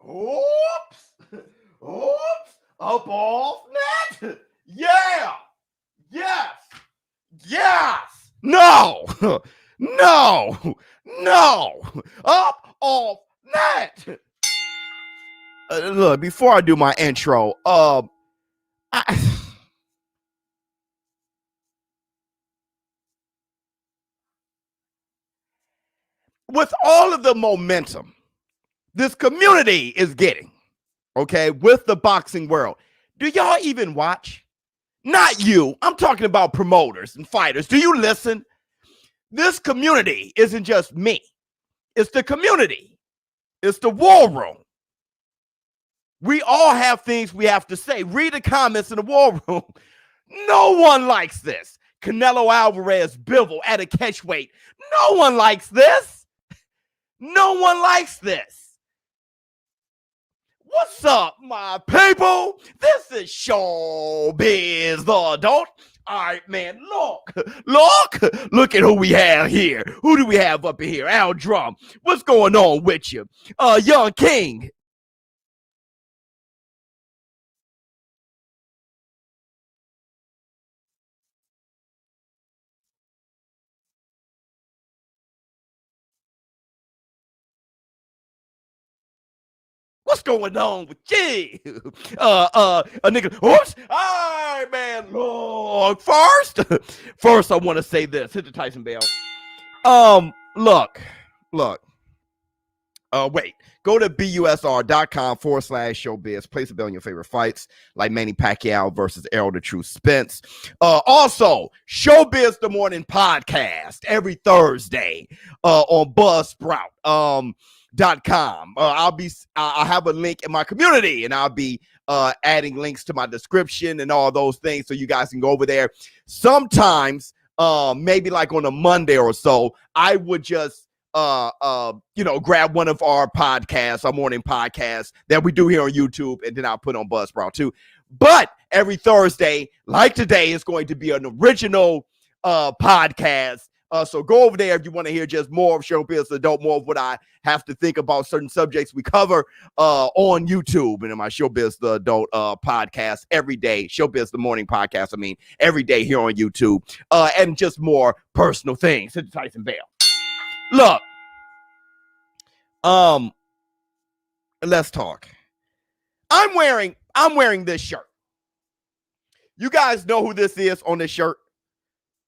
Oops. Oops. Up off net. Yeah. Yes. Yes. No. No. No. Up off net. Look, before I do my intro, with all of the momentum this community is getting, okay, with the boxing world, do y'all even watch? Not you. I'm talking about promoters and fighters. Do you listen? This community isn't just me. It's the community. It's the war room. We all have things we have to say. Read the comments in the war room. No one likes this. Canelo Alvarez, Bivol at a catchweight. No one likes this. No one likes this. What's up, my people? This is ShowBizz, the adult. All right, man, look at who we have here. Who do we have up in here? Al Drum. What's going on with you? Young King. What's going on with you? A nigga. Oops. All right, man. Look, first, I want to say this. Hit the Tyson bell. Look. Wait. Go to busr.com/showbiz. Place a bet on your favorite fights, like Manny Pacquiao versus Errol the True Spence. Also, ShowBizz the Morning Podcast every Thursday on Buzzsprout. .com. I'll have a link in my community, and I'll be adding links to my description and all those things, so you guys can go over there. Sometimes, maybe like on a Monday or so, I would just grab one of our podcasts, our morning podcasts that we do here on YouTube, and then I'll put on Buzzsprout too. But every Thursday, like today, is going to be an original podcast. So go over there if you want to hear just more of ShowBizz Adult, more of what I have to think about certain subjects we cover on YouTube and in my ShowBizz the Adult podcast every day. ShowBizz the Morning Podcast, every day here on YouTube. And just more personal things. Hit the Tyson bell. Look. Let's talk. I'm wearing this shirt. You guys know who this is on this shirt?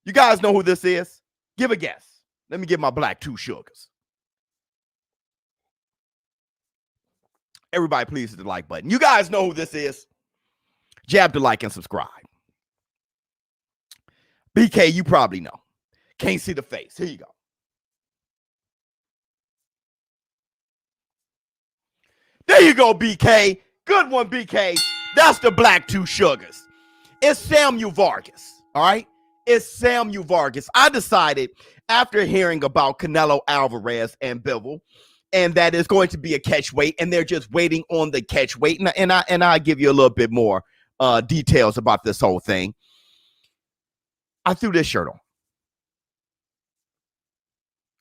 You guys know who this is? Give a guess. Let me get my black two sugars. Everybody, please hit the like button. You guys know who this is. Jab the like and subscribe. BK, you probably know. Can't see the face. Here you go. There you go, BK. Good one, BK. That's the black two sugars. It's Samuel Vargas, all right? It's Samuel Vargas. I decided after hearing about Canelo Alvarez and Bivol, and that is going to be a catch weight, and they're just waiting on the catch weight, and I'll give you a little bit more details about this whole thing. I threw this shirt on.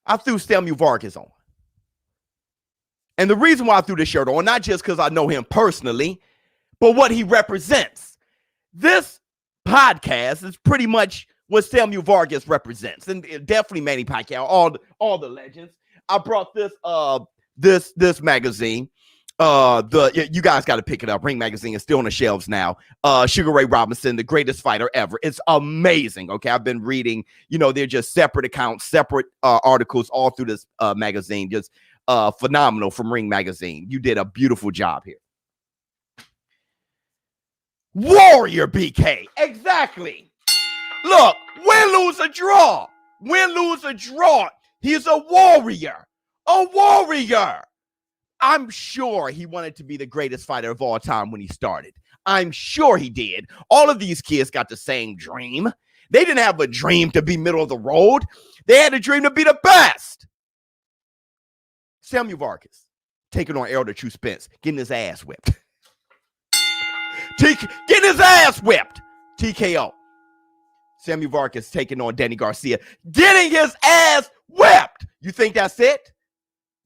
I threw Samuel Vargas on. And the reason why I threw this shirt on, not just because I know him personally, but what he represents. This podcast is pretty much what Samuel Vargas represents, and definitely Manny Pacquiao, all the legends. I brought this this magazine. You guys got to pick it up. Ring Magazine is still on the shelves now. Sugar Ray Robinson, the greatest fighter ever. It's amazing. Okay, I've been reading. They're just separate accounts, separate articles all through this magazine. Just phenomenal from Ring Magazine. You did a beautiful job here. Warrior BK, exactly. Look, win, lose, or draw. Win, lose, or draw. He's a warrior. A warrior. I'm sure he wanted to be the greatest fighter of all time when he started. I'm sure he did. All of these kids got the same dream. They didn't have a dream to be middle of the road. They had a dream to be the best. Samuel Vargas taking on Errol the True Spence, getting his ass whipped. Getting his ass whipped. TKO. Samuel Vargas taking on Danny Garcia, getting his ass whipped. You think that's it?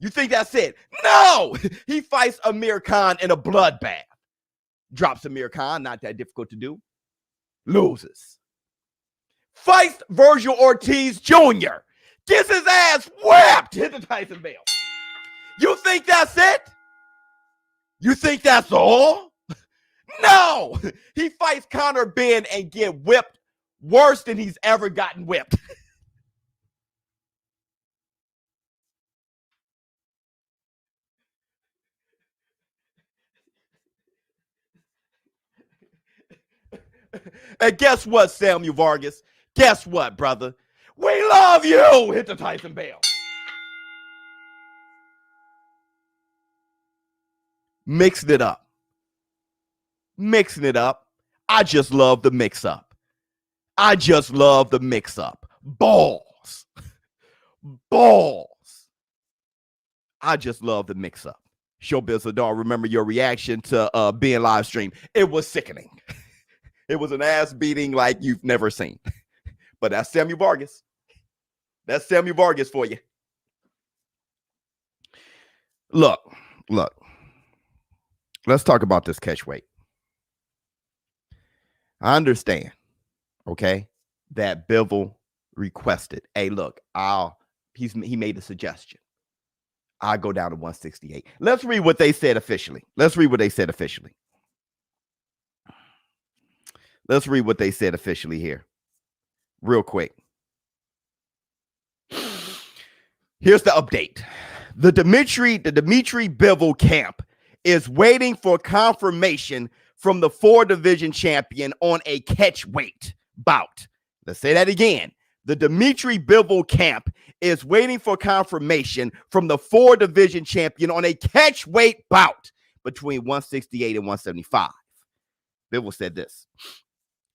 You think that's it? No! He fights Amir Khan in a bloodbath. Drops Amir Khan, not that difficult to do. Loses. Fights Virgil Ortiz Jr. Gets his ass whipped. Hit the Tyson bell. You think that's it? You think that's all? No! He fights Conor Benn and get whipped worse than he's ever gotten whipped. And guess what, Samuel Vargas? Guess what, brother? We love you! Hit the Tyson bell. Mixing it up. Mixing it up. I just love the mix up. I just love the mix up. Balls. Balls. I just love the mix up. ShowBizz Adar, remember your reaction to being live streamed. It was sickening. It was an ass beating like you've never seen. But that's Samuel Vargas. That's Samuel Vargas for you. Look. Let's talk about this catch weight. I understand, okay, that Bivol requested, hey, look, he made a suggestion. I'll go down to 168. Let's read what they said officially. Let's read what they said officially here. Real quick. Here's the update. The Dimitri Bivol camp is waiting for confirmation from the 4-division champion on a catch weight bout. Let's say that again. The Dimitri Bivol camp is waiting for confirmation from the 4-division champion on a catch weight bout between 168 and 175. Bivol said this.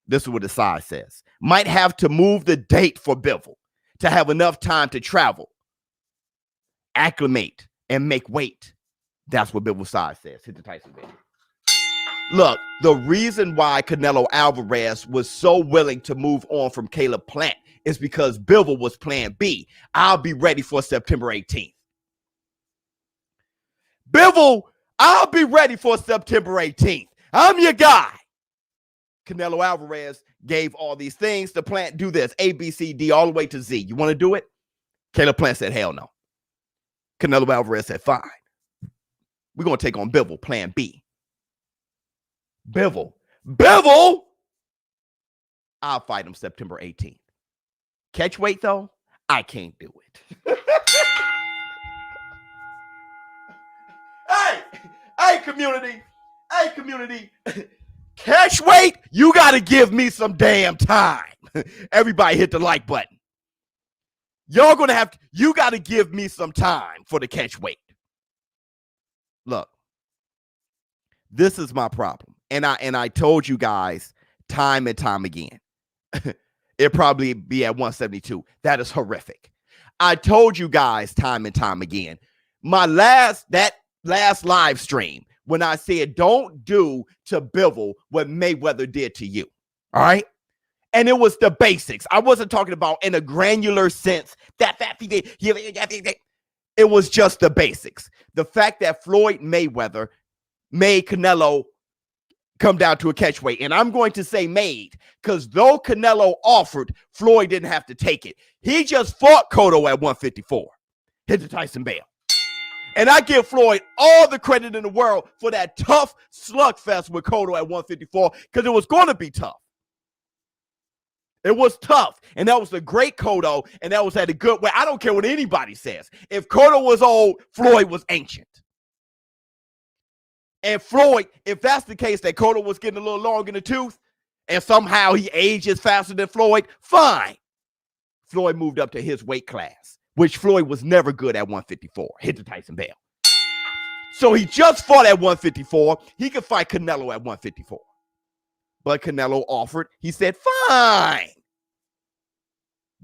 This is what the side says. Might have to move the date for Bivol to have enough time to travel, acclimate, and make weight. That's what Bivol side says. Hit the Tyson bell. Look, the reason why Canelo Alvarez was so willing to move on from Caleb Plant is because Bivol was plan B. I'll be ready for September 18th. Bivol, I'll be ready for September 18th. I'm your guy. Canelo Alvarez gave all these things to Plant. Do this, A, B, C, D, all the way to Z. You want to do it? Caleb Plant said, hell no. Canelo Alvarez said, fine. We're going to take on Bivol, plan B. Bivol, I'll fight him September 18th. Catch weight, though, I can't do it. Hey, community. Catch weight, you got to give me some damn time. Everybody hit the like button. You got to give me some time for the catch weight. Look, this is my problem. And I told you guys time and time again. It'd probably be at 172. That is horrific. I told you guys time and time again. That last live stream, when I said don't do to Bivol what Mayweather did to you. All right? And it was the basics. I wasn't talking about in a granular sense. It was just the basics. The fact that Floyd Mayweather made Canelo come down to a catch weight. And I'm going to say made, because though Canelo offered, Floyd didn't have to take it. He just fought Cotto at 154. Hit the Tyson bell. And I give Floyd all the credit in the world for that tough slugfest with Cotto at 154, because it was going to be tough. It was tough. And that was a great Cotto, and that was at a good way. I don't care what anybody says. If Cotto was old, Floyd was ancient. And Floyd, if that's the case, that Cotto was getting a little long in the tooth, and somehow he ages faster than Floyd, fine. Floyd moved up to his weight class, which Floyd was never good at 154. Hit the Tyson bell. So he just fought at 154. He could fight Canelo at 154. But Canelo offered. He said, fine.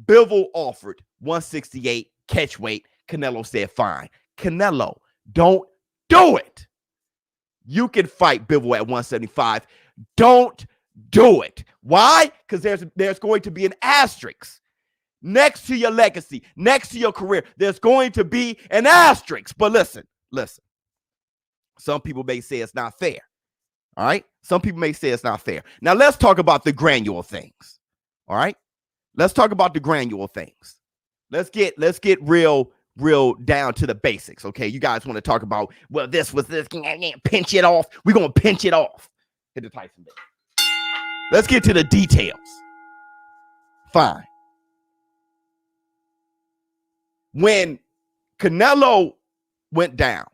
Bivol offered 168 catch weight. Canelo said, fine. Canelo, don't do it. You can fight Bivol at 175. Don't do it. Why? Because there's going to be an asterisk. next to your legacy, next to your career, there's going to be an asterisk. But listen. Some people may say it's not fair. All right? Some people may say it's not fair. Now, let's talk about the granular things. All right? Let's talk about the granular things. Let's get real down to the basics, okay? You guys want to talk about, well, this was this, pinch it off. We're going to pinch it off. Hit the Tyson bit. Let's get to the details. Fine. When Canelo went down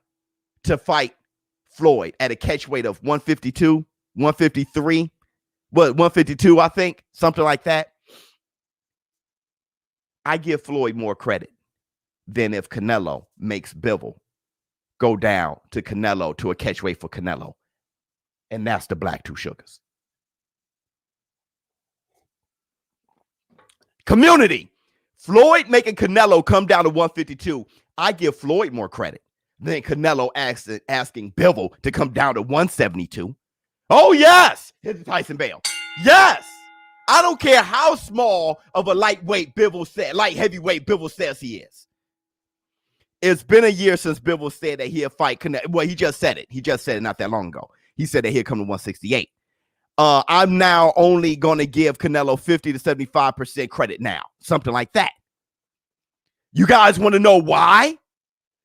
to fight Floyd at a catch weight of 152, 153, 152, I think, something like that, I give Floyd more credit than if Canelo makes Bivol go down to Canelo to a catch weight for Canelo. And that's the Black Two Sugars. Community. Floyd making Canelo come down to 152. I give Floyd more credit than Canelo asking Bivol to come down to 172. Oh, yes. Here's the Tyson Bale. Yes. I don't care how small of a light heavyweight Bivol says he is. It's been a year since Bivol said that he'll fight Canelo. Well, he just said it. He just said it not that long ago. He said that he'll come to 168. I'm now only going to give Canelo 50 to 75% credit now. Something like that. You guys want to know why?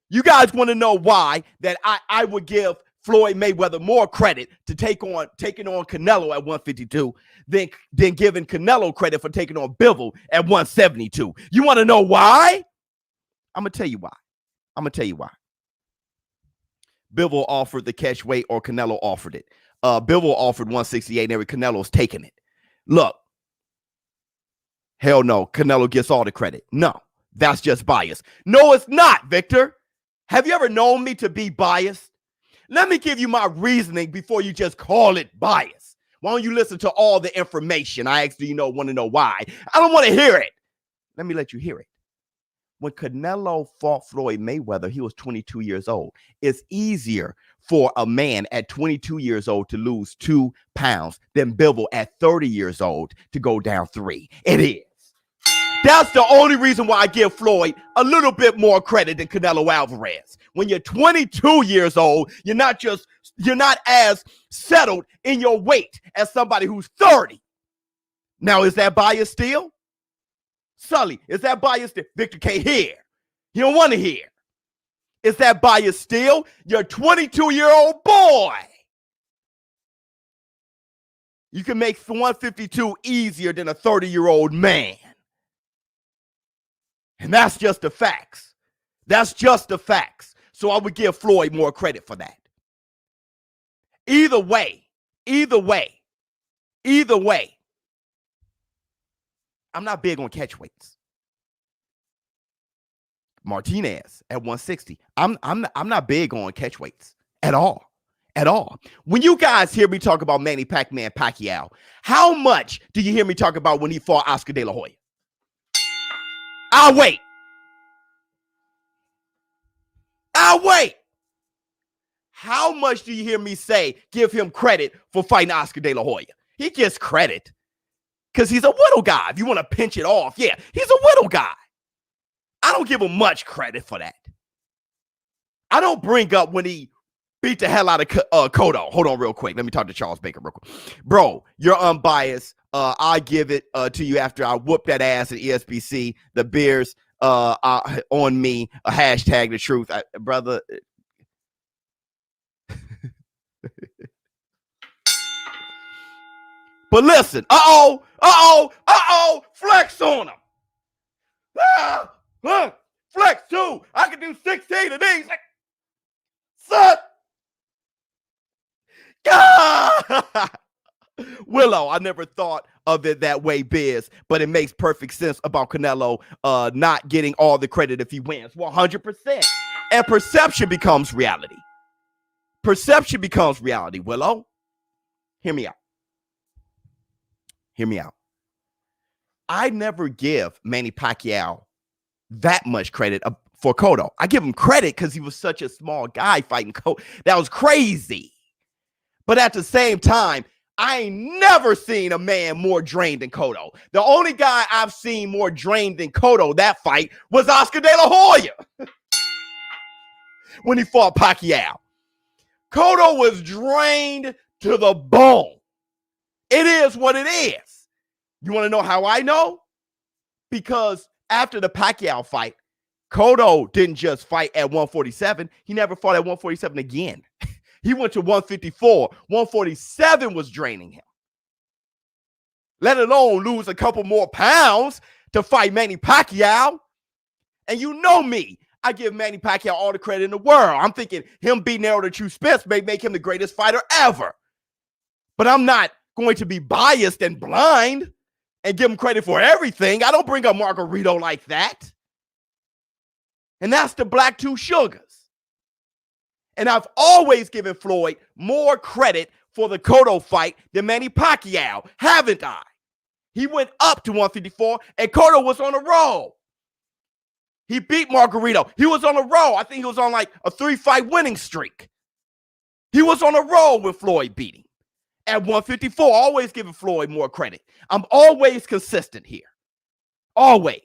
You guys want to know why that I would give Floyd Mayweather more credit to taking on Canelo at 152 than giving Canelo credit for taking on Bivol at 172. You want to know why? I'm going to tell you why. Bivol offered the catch weight or Canelo offered it. Bivol offered 168 and every Canelo's taking it. Look, hell no, Canelo gets all the credit. No, that's just bias. No, it's not, Victor. Have you ever known me to be biased? Let me give you my reasoning before you just call it bias. Why don't you listen to all the information? I actually want to know why. I don't want to hear it. Let me let you hear it. When Canelo fought Floyd Mayweather, he was 22 years old. It's easier for a man at 22 years old to lose 2 pounds than Bivol at 30 years old to go down 3. It is. That's the only reason why I give Floyd a little bit more credit than Canelo Alvarez. When you're 22 years old, you're not as settled in your weight as somebody who's 30. Now, is that bias still? Sully, is that bias still? Victor can't hear. He don't want to hear. Is that bias still? You're a 22-year-old boy. You can make 152 easier than a 30-year-old man. And that's just the facts. That's just the facts. So I would give Floyd more credit for that. Either way, I'm not big on catch weights. Martinez at 160. I'm not big on catch weights at all. At all. When you guys hear me talk about Manny Pacquiao, how much do you hear me talk about when he fought Oscar De La Hoya? I'll wait. How much do you hear me say give him credit for fighting Oscar De La Hoya? He gets credit because he's a widow guy. If you want to pinch it off, yeah, he's a widow guy. I don't give him much credit for that. I don't bring up when he beat the hell out of Cotto. Hold on real quick. Let me talk to Charles Baker real quick. Bro, you're unbiased. I give it to you after I whoop that ass at ESPC. The beers on me. Hashtag the truth. Brother. But listen. Flex on him. Flex too. I can do 16 of these. Son. God. Willow, I never thought of it that way, Biz, but it makes perfect sense about Canelo not getting all the credit if he wins. 100%. And perception becomes reality. Perception becomes reality, Willow. Hear me out. I never give Manny Pacquiao that much credit for Cotto. I give him credit because he was such a small guy fighting Cotto. That was crazy. But at the same time, I ain't never seen a man more drained than Cotto. The only guy I've seen more drained than Cotto that fight was Oscar De La Hoya when he fought Pacquiao. Cotto was drained to the bone. It is what it is. You want to know how I know? Because after the Pacquiao fight, Cotto didn't just fight at 147. He never fought at 147 again. He went to 154. 147 was draining him. Let alone lose a couple more pounds to fight Manny Pacquiao. And you know me. I give Manny Pacquiao all the credit in the world. I'm thinking him beating Errol the True Spence may make him the greatest fighter ever. But I'm not going to be biased and blind and give him credit for everything. I don't bring up Margarito like that. And that's the Black Two Sugars. And I've always given Floyd more credit for the Cotto fight than Manny Pacquiao, haven't I? He went up to 154, and Cotto was on a roll. He beat Margarito. He was on a roll. I think he was on like a 3-fight winning streak. He was on a roll with Floyd beating. At 154, always giving Floyd more credit. I'm always consistent here. Always.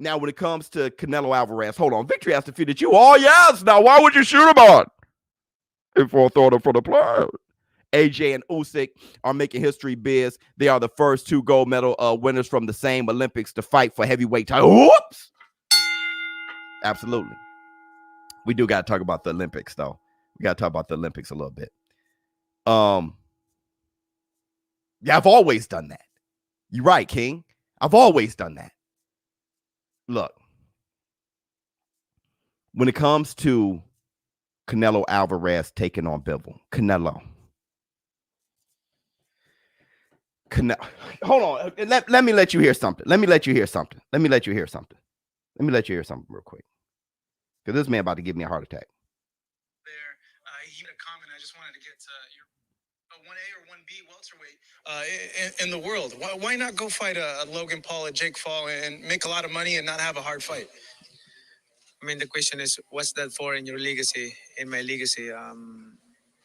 Now, when it comes to Canelo Alvarez, hold on. Victory has defeated you. Oh, yes. Now, why would you shoot him on? In fourth order for the play. AJ and Usyk are making history, Biz. They are the first 2 gold medal winners from the same Olympics to fight for heavyweight title. Whoops. Absolutely. We do got to talk about the Olympics, though. We got to talk about the Olympics a little bit. Yeah, I've always done that. You're right, King. I've always done that. Look, when it comes to Canelo Alvarez taking on Bivol, Canelo, hold on. Let me let you hear something. Let me let you hear something real quick. Because this man about to give me a heart attack. He made a comment. I just wanted to get your 1A or 1B welterweight in the world. Why not go fight a Logan Paul, a Jake Paul, and make a lot of money and not have a hard fight? I mean, the question is, what's that for in your legacy? In my legacy,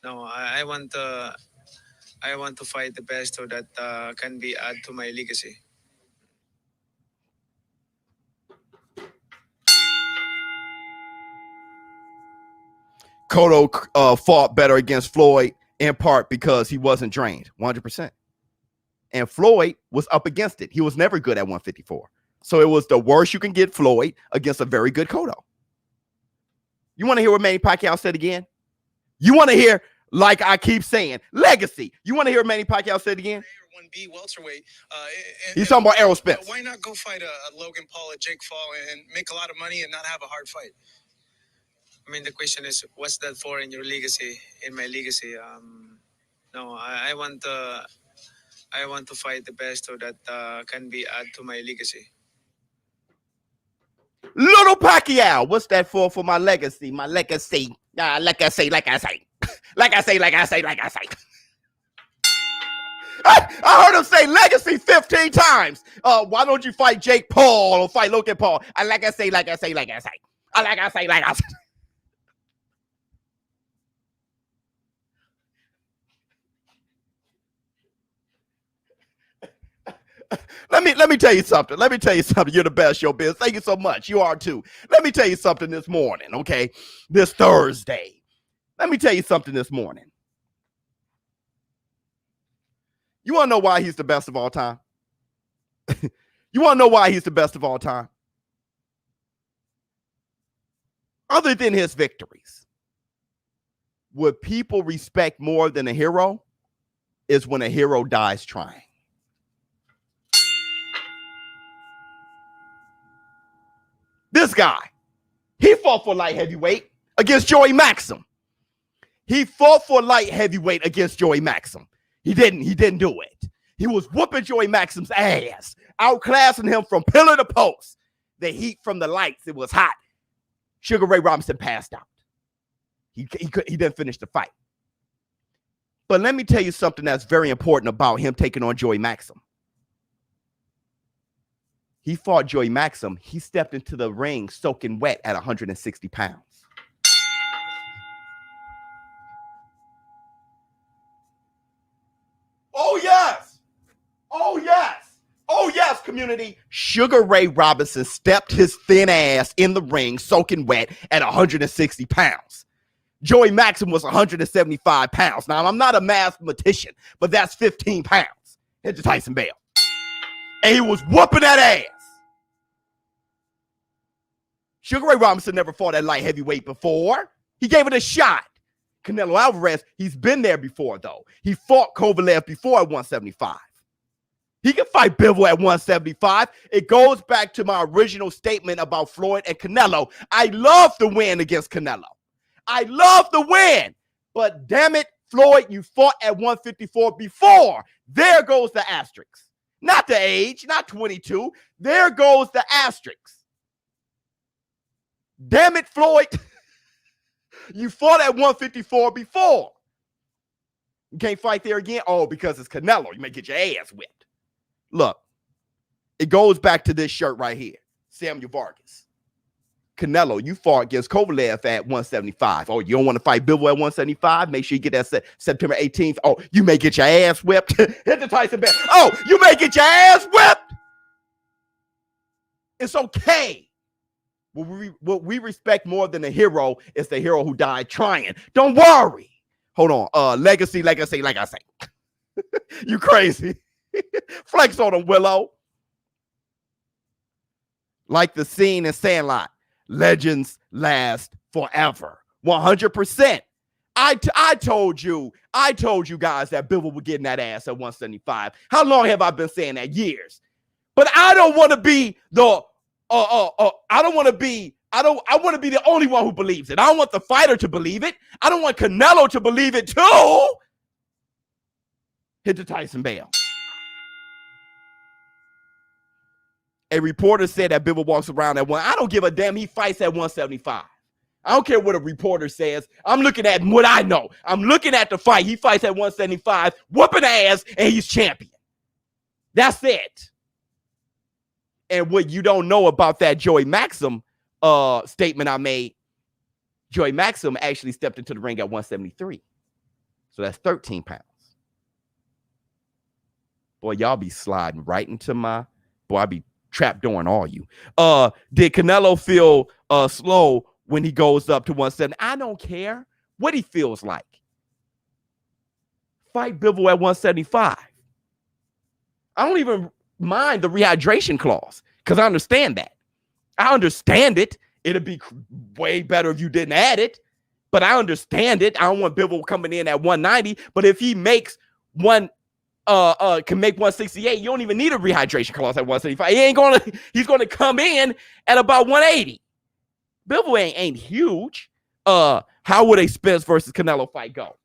no, I want to fight the best so that can be add to my legacy. Cotto fought better against Floyd in part because he wasn't drained 100%. And Floyd was up against it. He was never good at 154. So it was the worst you can get Floyd against a very good Cotto. You want to hear what Manny Pacquiao said again? You want to hear, like I keep saying, legacy. You want to hear what Manny Pacquiao said again? 1B welterweight. He's talking about Errol Spence. Why not go fight a Logan Paul, a Jake Paul, and make a lot of money and not have a hard fight? I mean, the question is, what's that for in your legacy? In my legacy, no, I want to fight the best so that can be add to my legacy. Little Pacquiao, what's that for my legacy? My legacy. Like I say. I heard him say legacy 15 times. Why don't you fight Jake Paul or fight Logan Paul? Like I say. Let me tell you something. You're the best, ShowBizz. Thank you so much. You are too. Let me tell you something this morning, okay? This Thursday. Let me tell you something this morning. You want to know why he's the best of all time? You want to know why he's the best of all time? Other than his victories, what people respect more than a hero is when a hero dies trying. This guy, he fought for light heavyweight against Joey Maxim. He fought for light heavyweight against Joey Maxim. He didn't do it. He was whooping Joey Maxim's ass, outclassing him from pillar to post. The heat from the lights, it was hot. Sugar Ray Robinson passed out. He didn't finish the fight. But let me tell you something that's very important about him taking on Joey Maxim. He fought Joey Maxim. He stepped into the ring soaking wet at 160 pounds. community, Sugar Ray Robinson stepped his thin ass in the ring, soaking wet at 160 pounds. Joey Maxim was 175 pounds. Now, I'm not a mathematician, but that's 15 pounds. Hit the Tyson Bell. And he was whooping that ass. Sugar Ray Robinson never fought at light heavyweight before. He gave it a shot. Canelo Alvarez, he's been there before, though. He fought Kovalev before at 175. He can fight Bivol at 175. It goes back to my original statement about Floyd and Canelo. I love the win against Canelo. I love the win. But damn it, Floyd, you fought at 154 before. There goes the asterisk. Not the age, not 22. There goes the asterisk. Damn it, Floyd. You fought at 154 before. You can't fight there again? Oh, because it's Canelo. You may get your ass whipped. Look, it goes back to this shirt right here. Samuel Vargas. Canelo, you fought against Kovalev at 175. Oh, you don't want to fight Bivol at 175? Make sure you get that September 18th. Oh, you may get your ass whipped. Hit the Tyson Bell. Oh, you may get your ass whipped. It's okay. What we respect more than a hero is the hero who died trying. Don't worry. Hold on. Legacy, like I say. You crazy. Flex on them, Willow. Like the scene in Sandlot. Legends last forever. 100%. I told you guys that Bivol would get in that ass at 175. How long have I been saying that? Years. But I don't want to be I want to be the only one who believes it. I don't want the fighter to believe it. I don't want Canelo to believe it too. Hit the Tyson Bell. A reporter said that Bivol walks around at one. I don't give a damn. He fights at 175. I don't care what a reporter says. I'm looking at what I know. I'm looking at the fight. He fights at 175, whooping ass, and he's champion. That's it. And what you don't know about that Joey Maxim statement I made, Joey Maxim actually stepped into the ring at 173. So that's 13 pounds. Boy, y'all be sliding right into my, boy, I be trapdooring all you. Did Canelo feel slow when he goes up to 170? I don't care what he feels like. Fight Bivol at 175. I don't even mind the rehydration clause because I understand that. I understand it. It'd be way better if you didn't add it, but I understand it. I don't want Bivol coming in at 190, but if he makes can make 168, you don't even need a rehydration clause at 175. He's gonna come in at about 180. Bivol ain't huge. How would a Spence versus Canelo fight go?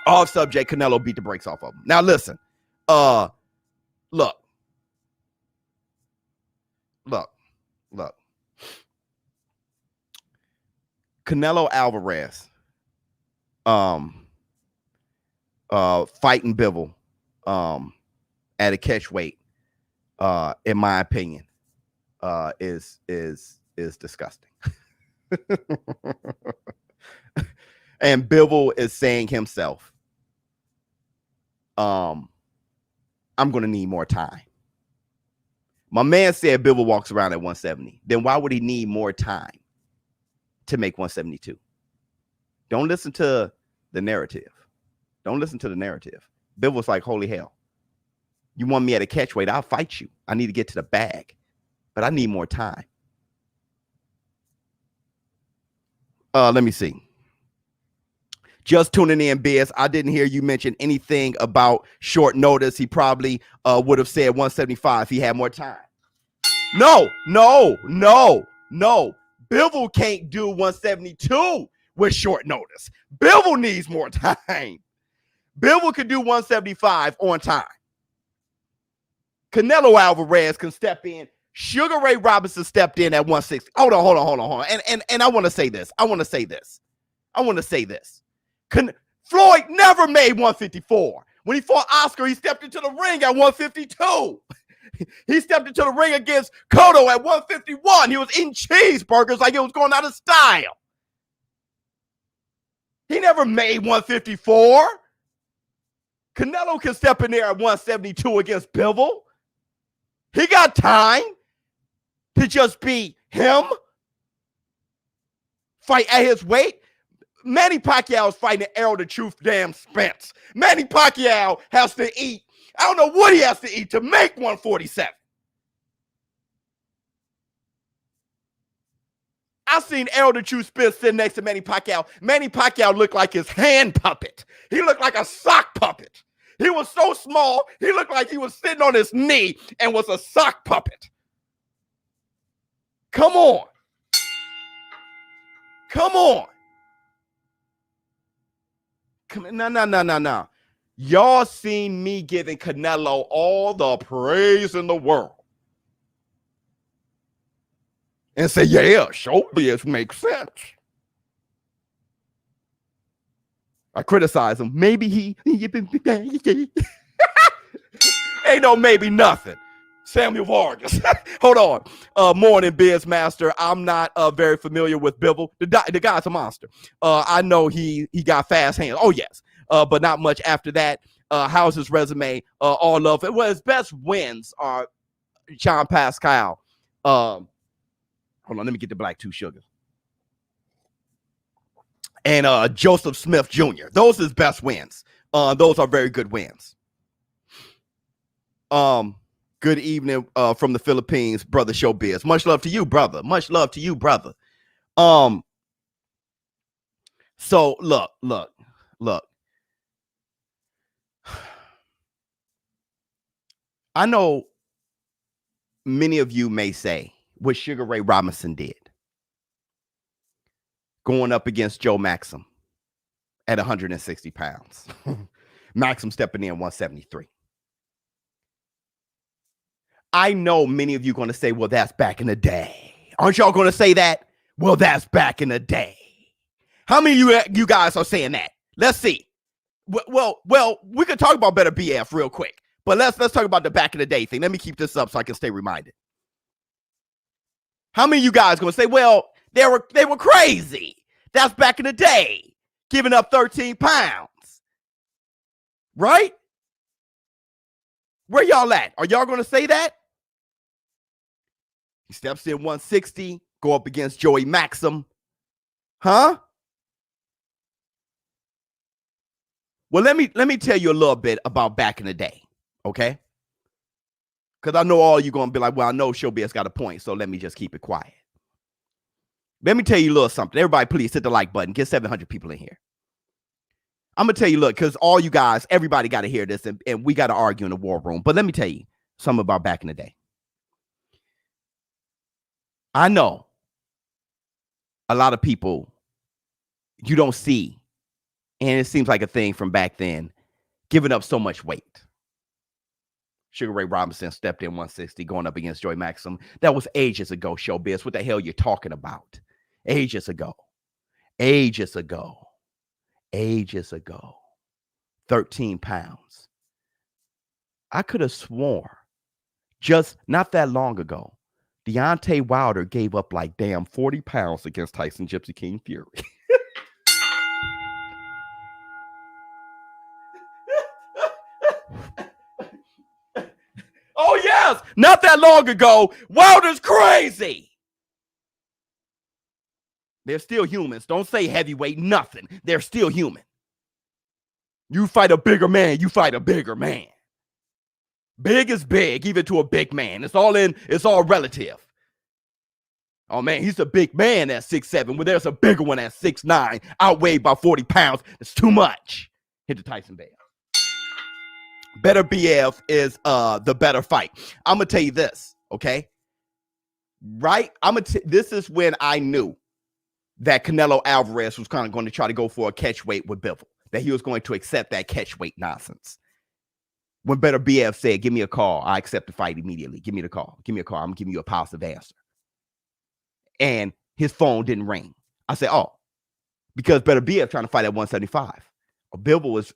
Off subject, Canelo beat the brakes off of him. Now listen, look. Canelo Alvarez fighting Bivol at a catch weight, in my opinion, is disgusting. And Bivol is saying himself, I'm gonna need more time. My man said Bivol walks around at 170. Then why would he need more time to make 172? Don't listen to the narrative. Don't listen to the narrative. Bivol's like, holy hell. You want me at a catch weight? I'll fight you. I need to get to the bag, but I need more time. Let me see. Just tuning in, Biz. I didn't hear you mention anything about short notice. He probably would have said 175 if he had more time. No. Bivol can't do 172 with short notice. Bivol needs more time. Bivol could do 175 on time. Canelo Alvarez can step in. Sugar Ray Robinson stepped in at 160. Hold on. And I want to say this. Floyd never made 154. When he fought Oscar, he stepped into the ring at 152. He stepped into the ring against Cotto at 151. He was eating cheeseburgers like it was going out of style. He never made 154. Canelo can step in there at 172 against Bivol. He got time to just be him, fight at his weight. Manny Pacquiao is fighting Errol the Truth damn Spence. Manny Pacquiao has to eat. I don't know what he has to eat to make 147. I seen Errol the Truth Spence sitting next to Manny Pacquiao. Manny Pacquiao looked like his hand puppet. He looked like a sock puppet. He was so small, he looked like he was sitting on his knee and was a sock puppet. Come on. Come on. No. Y'all seen me giving Canelo all the praise in the world. And say, yeah, ShowBizz makes sense. I criticize him. Maybe he ain't no maybe nothing. Samuel Vargas. Hold on. Morning, Biz Master. I'm not very familiar with Bivol. The guy's a monster. I know he got fast hands. Oh, yes. But not much after that. How's his resume? All love it. Well, his best wins are Sean Pascal. Hold on, let me get the black 2 sugar. And Joseph Smith Jr. Those are his best wins. Those are very good wins. Good evening from the Philippines, brother ShowBizz. Much love to you, brother. Much love to you, brother. So look. I know many of you may say what Sugar Ray Robinson did, going up against Joe Maxim at 160 pounds. Maxim stepping in 173. I know many of you are going to say, well, that's back in the day. Aren't y'all going to say that? Well, that's back in the day. How many of you guys are saying that? Let's see. Well, we could talk about better BF real quick, but let's talk about the back in the day thing. Let me keep this up so I can stay reminded. How many of you guys going to say, well, they were crazy. That's back in the day, giving up 13 pounds. Right? Where y'all at? Are y'all going to say that? He steps in 160, go up against Joey Maxim. Huh? Well, let me tell you a little bit about back in the day, okay? Because I know all you going to be like, well, I know ShowBizz got a point, so let me just keep it quiet. Let me tell you a little something. Everybody, please hit the like button. Get 700 people in here. I'm going to tell you, look, because all you guys, everybody got to hear this, and we got to argue in the war room. But let me tell you something about back in the day. I know a lot of people you don't see, and it seems like a thing from back then, giving up so much weight. Sugar Ray Robinson stepped in 160, going up against Joey Maxim. That was ages ago, ShowBizz. What the hell you talking about? Ages ago. 13 pounds. I could have sworn just not that long ago, Deontay Wilder gave up like damn 40 pounds against Tyson Gypsy King Fury. Oh, yes. Not that long ago. Wilder's crazy. They're still humans. Don't say heavyweight, nothing. They're still human. You fight a bigger man, you fight a bigger man. Big is big, even to a big man. It's all relative. Oh, man, he's a big man at 6'7". Well, there's a bigger one at 6'9", outweighed by 40 pounds. It's too much. Hit the Tyson Bell. Better BF is the better fight. I'm going to tell you this, okay? Right? This is when I knew that Canelo Alvarez was kind of going to try to go for a catch weight with Bivol, that he was going to accept that catch weight nonsense. When Better BF said, give me a call, I accept the fight immediately. Give me the call. Give me a call. I'm giving you a positive answer. And his phone didn't ring. I said, oh, because Better BF trying to fight at 175. Bivol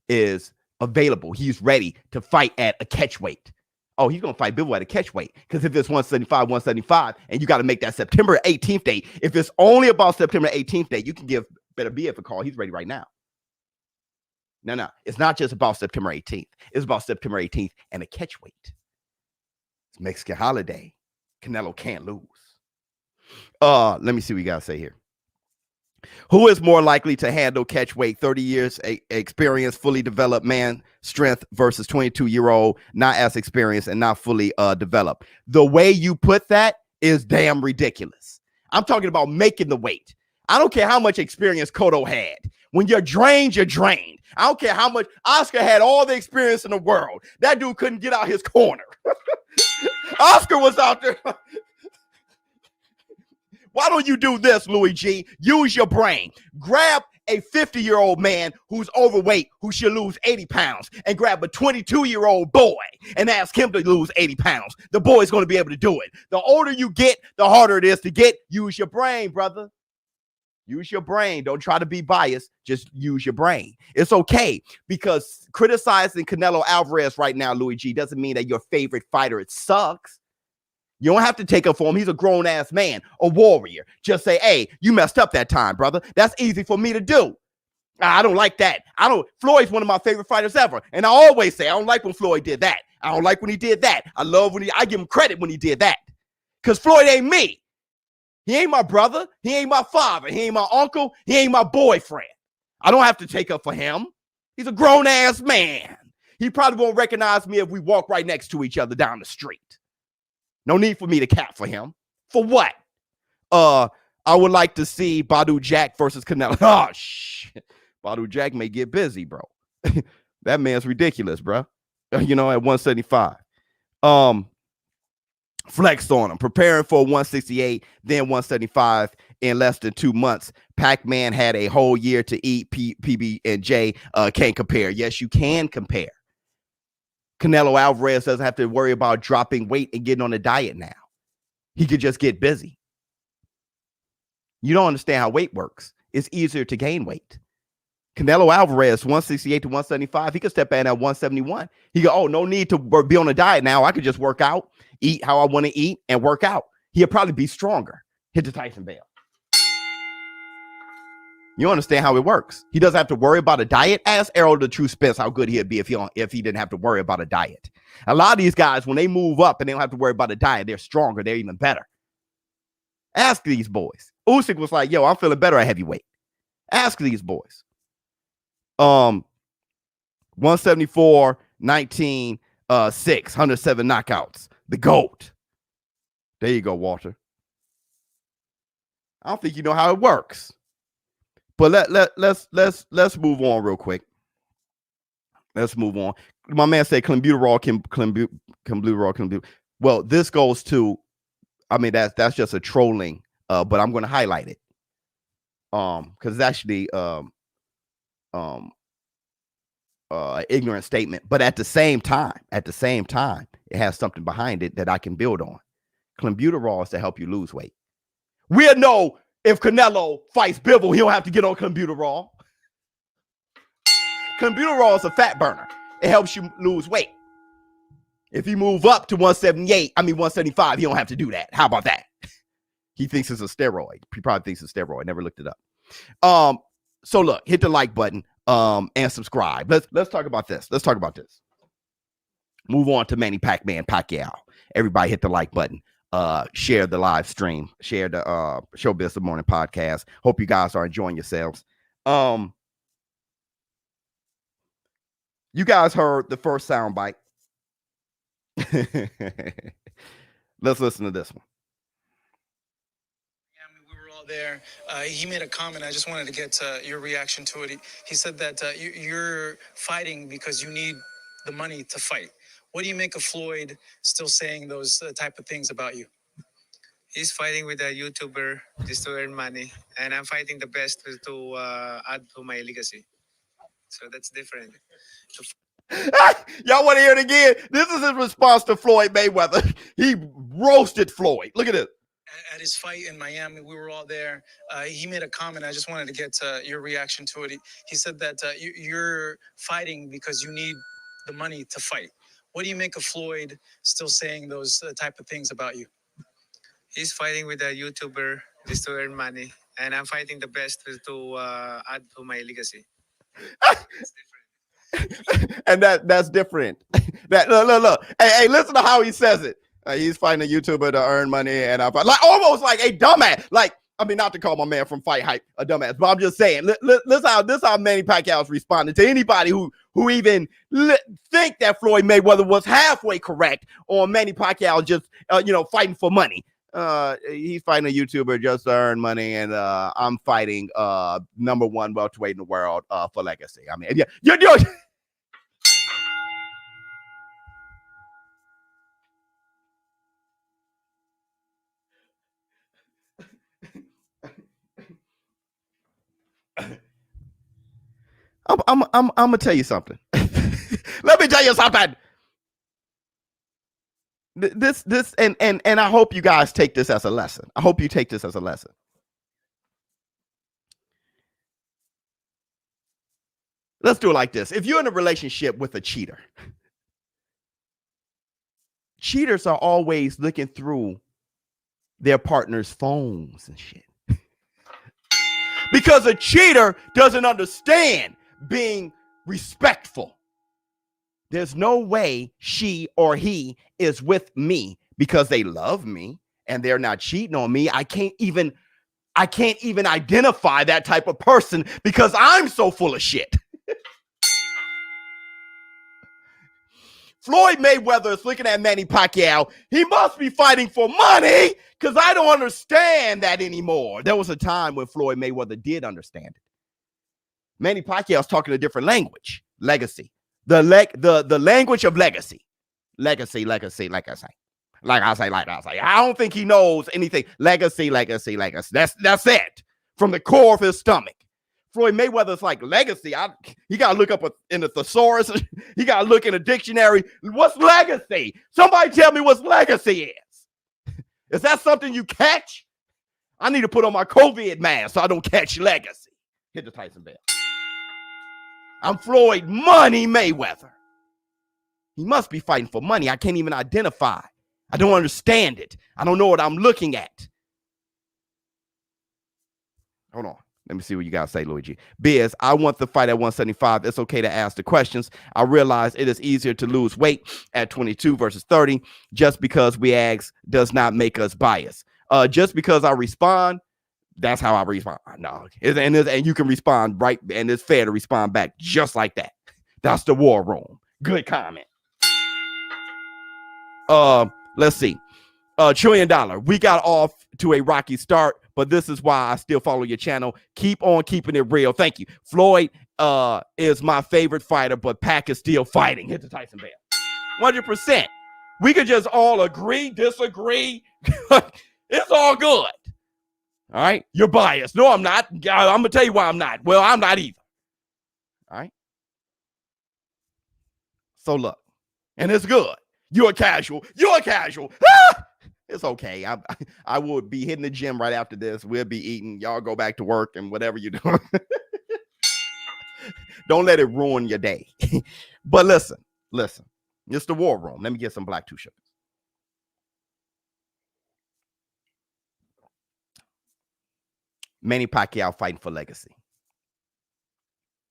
is available. He's ready to fight at a catch weight. Oh, he's going to fight Bivol at a catch weight. Because if it's 175, and you got to make that September 18th date, if it's only about September 18th date, you can give Better BF a call. He's ready right now. No. It's not just about September 18th. It's about September 18th and a catch weight. It's Mexican holiday. Canelo can't lose. Let me see what you guys say here. Who is more likely to handle catch weight? 30 years experience, fully developed man strength versus 22-year-old, not as experienced and not fully developed. The way you put that is damn ridiculous. I'm talking about making the weight. I don't care how much experience Cotto had. When you're drained, you're drained. I don't care how much Oscar had all the experience in the world. That dude couldn't get out his corner. Oscar was out there. Why don't you do this, Louis G? Use your brain. Grab a 50-year-old man who's overweight, who should lose 80 pounds, and grab a 22-year-old boy and ask him to lose 80 pounds. The boy's going to be able to do it. The older you get, the harder it is to get. Use your brain, brother. Use your brain. Don't try to be biased. Just use your brain. It's okay, because criticizing Canelo Alvarez right now, Louis G, doesn't mean that your favorite fighter. It sucks. You don't have to take up for him. He's a grown-ass man, a warrior. Just say, hey, you messed up that time, brother. That's easy for me to do. I don't like that. Floyd's one of my favorite fighters ever. And I always say, I don't like when Floyd did that. I don't like when he did that. I give him credit when he did that. Because Floyd ain't me. He ain't my brother. He ain't my father. He ain't my uncle. He ain't my boyfriend. I don't have to take up for him. He's a grown-ass man. He probably won't recognize me if we walk right next to each other down the street. No need for me to cap for him. For what? I would like to see Badu Jack versus Canelo. Oh, shit. Badu Jack may get busy, bro. That man's ridiculous, bro. At 175. Flex on him. Preparing for 168, then 175 in less than 2 months. Pac-Man had a whole year to eat. PB and J can't compare. Yes, you can compare. Canelo Alvarez doesn't have to worry about dropping weight and getting on a diet now. He could just get busy. You don't understand how weight works. It's easier to gain weight. Canelo Alvarez, 168 to 175, he could step in at 171. He go, no need to be on a diet now. I could just work out, eat how I want to eat, and work out. He'll probably be stronger. Hit the Tyson bell. You understand how it works. He doesn't have to worry about a diet. Ask Errol the True Spence how good he'd be if he didn't have to worry about a diet. A lot of these guys, when they move up and they don't have to worry about a diet, they're stronger. They're even better. Ask these boys. Usyk was like, I'm feeling better at heavyweight. Ask these boys. 174, 19, 6, 107 knockouts. The GOAT. There you go, Walter. I don't think you know how it works. But let's move on real quick. Let's move on. My man said clenbuterol. Well, this goes to, that's just a trolling, but I'm going to highlight it. Because it's actually ignorant statement. But at the same time, it has something behind it that I can build on. Clenbuterol is to help you lose weight. We'll know if Canelo fights Bivol, he don't have to get on clenbuterol. Clenbuterol is a fat burner. It helps you lose weight. If you move up to 175, you don't have to do that. How about that? He thinks it's a steroid. He probably thinks it's a steroid. Never looked it up. So look, hit the like button and subscribe. Let's talk about this. Move on to Manny Pacquiao. Everybody hit the like button. Share the live stream, share the ShowBizz the Morning podcast. Hope you guys are enjoying yourselves. You guys heard the first soundbite. Let's listen to this one. We were all there. He made a comment. I just wanted to get your reaction to it. He said that you're fighting because you need the money to fight. What do you make of Floyd still saying those type of things about you? He's fighting with a YouTuber just to earn money, and I'm fighting the best to add to my legacy. So that's different. Y'all want to hear it again? This is his response to Floyd Mayweather. He roasted Floyd. Look at it. At his fight in Miami, we were all there. He made a comment. I just wanted to get your reaction to it. He said that you're fighting because you need the money to fight. What do you make of Floyd still saying those type of things about you? He's fighting with a YouTuber just to earn money, and I'm fighting the best to add to my legacy. That's different. And that's different. Look. Hey, listen to how he says it. He's fighting a YouTuber to earn money, and I'm like almost like a dumbass. Like, I mean, not to call my man from Fight Hype a dumbass, but I'm just saying, this how Manny Pacquiao's responding to anybody who even think that Floyd Mayweather was halfway correct on Manny Pacquiao just fighting for money. He's fighting a YouTuber just to earn money, and I'm fighting #1 welterweight in the world for legacy. I mean, yeah, you're doing. I'm gonna tell you something. Let me tell you something. This and I hope you guys take this as a lesson. I hope you take this as a lesson. Let's do it like this. If you're in a relationship with a cheater, cheaters are always looking through their partner's phones and shit. Because a cheater doesn't understand being respectful. There's no way she or he is with me because they love me and they're not cheating on me. I can't even identify that type of person because I'm so full of shit. Floyd Mayweather is looking at Manny Pacquiao. He must be fighting for money because I don't understand that anymore. There was a time when Floyd Mayweather did understand it. Manny Pacquiao is talking a different language. Legacy. The language of legacy. Legacy, like I say. I don't think he knows anything. Legacy. That's it. From the core of his stomach. Floyd Mayweather's like, legacy. He got to look up in the thesaurus. He got to look in a dictionary. What's legacy? Somebody tell me what legacy is. Is that something you catch? I need to put on my COVID mask so I don't catch legacy. Hit the Tyson bell. I'm Floyd Money Mayweather. He must be fighting for money. I can't even identify. I don't understand it. I don't know what I'm looking at. Hold on. Let me see what you guys say, Luigi. Biz, I want the fight at 175. It's okay to ask the questions. I realize it is easier to lose weight at 22 versus 30. Just because we ask does not make us biased. Just because I respond, that's how I respond. No, and you can respond right, and it's fair to respond back just like that. That's the war room. Good comment. Let's see. $1 trillion. We got off to a rocky start, but this is why I still follow your channel. Keep on keeping it real. Thank you. Floyd is my favorite fighter, but Pac is still fighting. Hit the Tyson bell. 100%. We could just all agree, disagree. It's all good. All right. You're biased. No, I'm not. I'm going to tell you why I'm not. Well, I'm not either. All right. So look, and it's good. You're a casual. Ah! It's okay. I will be hitting the gym right after this. We'll be eating. Y'all go back to work and whatever you do. Don't let it ruin your day. But listen. It's the war room. Let me get some black 2 sugars. Manny Pacquiao fighting for legacy.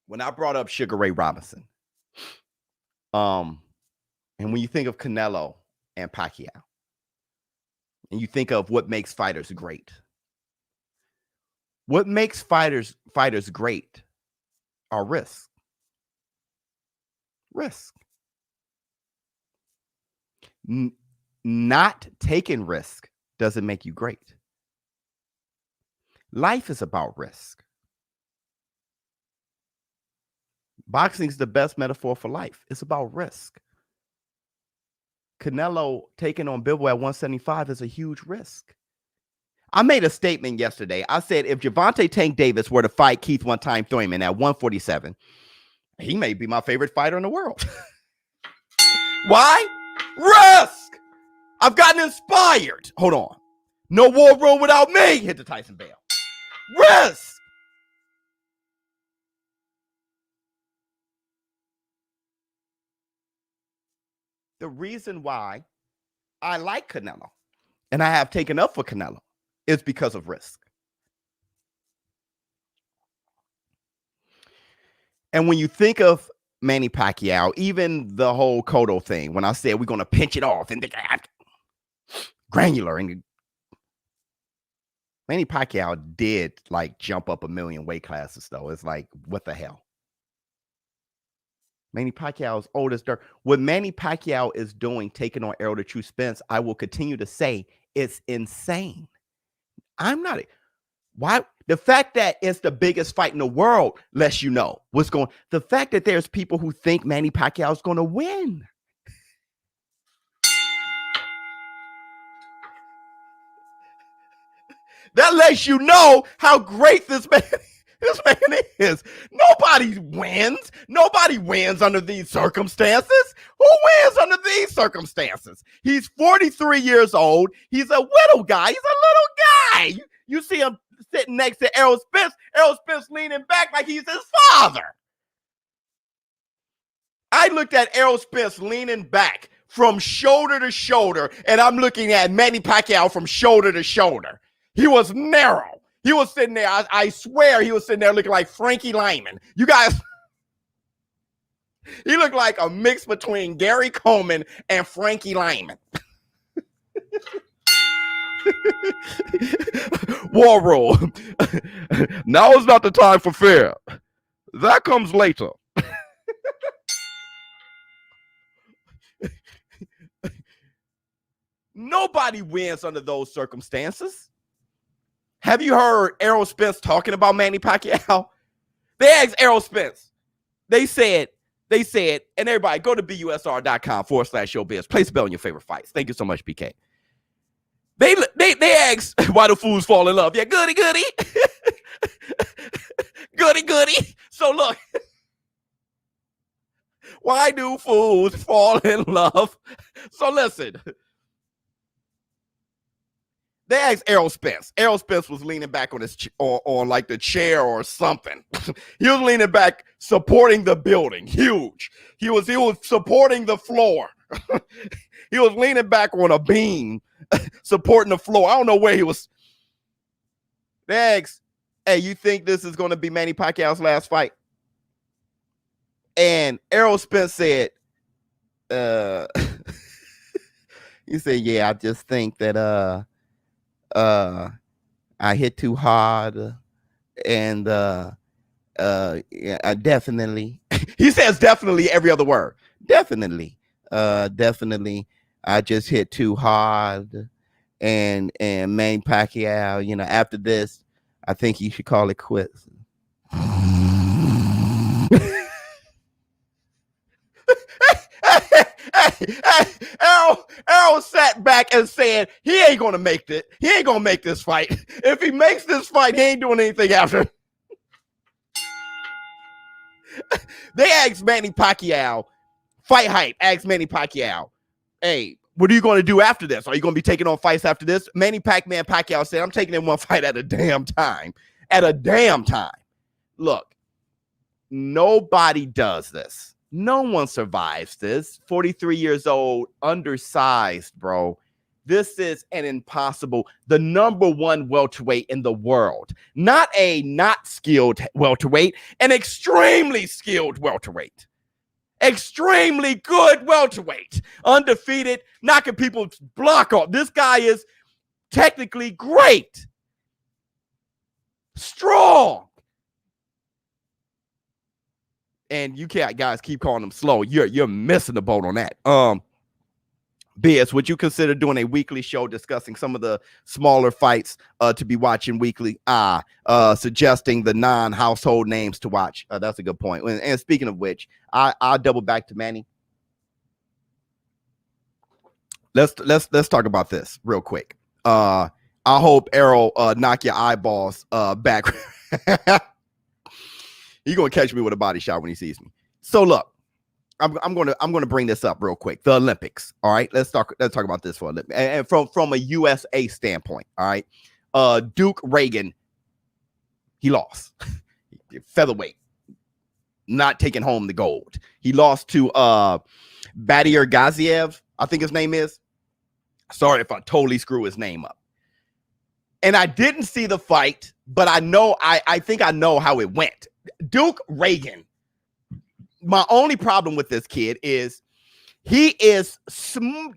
When I brought up Sugar Ray Robinson, and when you think of Canelo and Pacquiao, and you think of what makes fighters great, what makes fighters great are risk. Not taking risk doesn't make you great. Life is about risk. Boxing is the best metaphor for life. It's about risk. Canelo taking on Bivol at 175 is a huge risk. I made a statement yesterday. I said if Gervonta Tank Davis were to fight Keith One Time Thurman at 147, he may be my favorite fighter in the world. Why? Risk. I've gotten inspired. Hold on. No war room without me. Hit the Tyson bell. Risk. The reason why I like Canelo and I have taken up for Canelo is because of risk. And when you think of Manny Pacquiao, even the whole Cotto thing, when I said we're going to pinch it off, and granular. And Manny Pacquiao did like jump up a million weight classes, though. It's like, what the hell? Manny Pacquiao's old as dirt. What Manny Pacquiao is doing, taking on Errol the True Spence, I will continue to say it's insane. I'm not. Why? The fact that it's the biggest fight in the world lets you know what's going. The fact that there's people who think Manny Pacquiao is going to win. That lets you know how great this man is. Nobody wins. Nobody wins under these circumstances. Who wins under these circumstances? He's 43 years old. He's a little guy. He's a little guy. You see him sitting next to Errol Spence. Errol Spence leaning back like he's his father. I looked at Errol Spence leaning back from shoulder to shoulder, and I'm looking at Manny Pacquiao from shoulder to shoulder. He was narrow. He was sitting there. I swear he was sitting there looking like Frankie Lyman. You guys, he looked like a mix between Gary Coleman and Frankie Lyman. War rule. Now is not the time for fear. That comes later. Nobody wins under those circumstances. Have you heard Errol Spence talking about Manny Pacquiao? They asked Errol Spence. They said, and everybody go to busr.com/showbiz. Place a bet on your favorite fights. Thank you so much, PK. They asked why do fools fall in love. Yeah, goody. goody. So look, why do fools fall in love? So listen. They asked Errol Spence. Errol Spence was leaning back on his on like the chair or something. He was leaning back, supporting the building. Huge. He was supporting the floor. He was leaning back on a beam, supporting the floor. I don't know where he was. They asked, "Hey, you think this is going to be Manny Pacquiao's last fight?" And Errol Spence said, he said, "Yeah, I just think that I hit too hard, and yeah, I definitely." He says definitely every other word. Definitely, I just hit too hard, and Manny Pacquiao, after this, I think you should call it quits. Errol sat back and said he ain't gonna make it. He ain't gonna make this fight. If he makes this fight, he ain't doing anything after. They asked Manny Pacquiao, Fight Hype asked Manny Pacquiao, "Hey, what are you going to do after this? Are you going to be taking on fights after this?" Manny Pacquiao said, "I'm taking in one fight at a damn time. At a damn time." Look, nobody does this. No one survives this. 43 years old, undersized, bro. This is an impossible, the number one welterweight in the world. Not a not skilled welterweight, an extremely skilled welterweight. Extremely good welterweight. Undefeated, knocking people's block off. This guy is technically great. Strong. And you can't, guys, keep calling them slow. You're missing the boat on that. Biz, would you consider doing a weekly show discussing some of the smaller fights to be watching weekly? Suggesting the non-household names to watch. That's a good point. And speaking of which, I'll double back to Manny. Let's talk about this real quick. I hope Errol knock your eyeballs back. He's gonna catch me with a body shot when he sees me. So look, I'm gonna bring this up real quick. The Olympics. All right, let's talk about this for a little bit. And from a USA standpoint. All right, Duke Reagan, he lost. Featherweight, not taking home the gold. He lost to Badir Gaziev, I think his name is. Sorry if I totally screw his name up. And I didn't see the fight, but I know I think I know how it went. Duke Reagan, my only problem with this kid is he is